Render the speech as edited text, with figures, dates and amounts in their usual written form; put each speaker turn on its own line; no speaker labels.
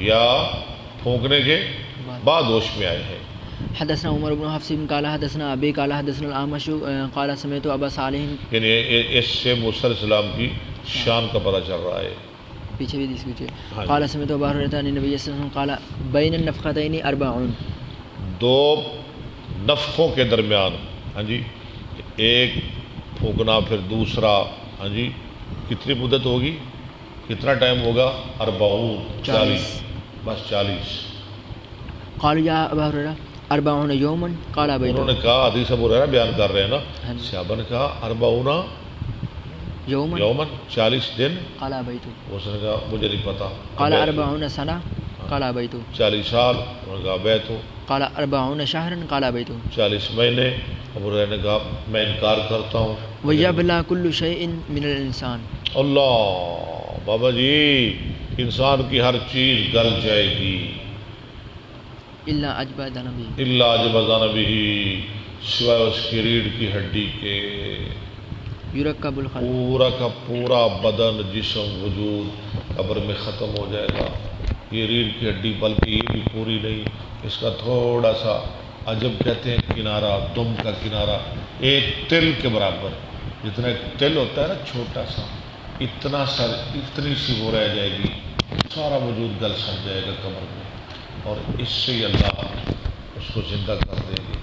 یا پھونکنے کے بعد ہوش میں آئے ہیں۔
حدثنا عمر بن حفص قال حدثنا ابي قال حدثنا الاعمش قال سمعت ابا صالح،
یعنی اس سے موسیٰ علیہ السلام کی شان کا پتہ چل رہا ہے۔
پیچھے بھی اس پیچھے قال سمعت ابا هريرة عن النبي صلی اللہ علیہ وسلم قال بين النفختين 40،
دو نفخوں کے درمیان، ہاں جی، ایک پھونکنا پھر دوسرا، ہاں جی، کتنی مدت ہوگی، کتنا ٹائم ہوگا؟ 40، بس 40۔
قالوا يا ابا هريرة 40 يوما قال ابيت،
انہوں نے کہا، حدیث ابو ہریرہ بیان کر رہے ہیں نا، صحابہ نے کہا 40 یومن 40 دن،
قال ابيت،
اس نے کہا مجھے نہیں پتا۔
قال 40 سنة قال ابيت،
40 سال، انہوں نے کہا بیت ہو۔
قال 40 شهرا قال ابيت،
40 مہینے، ابو ہریرہ نے کہا میں انکار کرتا ہوں۔
ويبلى كل شيء من الانسان،
اللہ بابا جی، انسان کی ہر چیز گل جائے گی،
الا اجبد نبی،
اللہ جبذان بھی، سوائے اس کی ریڑھ کی ہڈی کے۔
یرکب الخلق،
پورا کا پورا بدن، جسم، وجود قبر میں ختم ہو جائے گا۔ یہ ریڑھ کی ہڈی، بلکہ یہ بھی پوری نہیں، اس کا تھوڑا سا، عجب کہتے ہیں کنارہ، دم کا کنارہ ایک تل کے برابر، جتنا ایک تل ہوتا ہے نا چھوٹا سا، اتنا سا، اتنی سی وہ رہ جائے گی، سارا وجود گل سڑ جائے گا قبر میں، اور اس سے ہی اللہ اس کو زندہ کر دے گی۔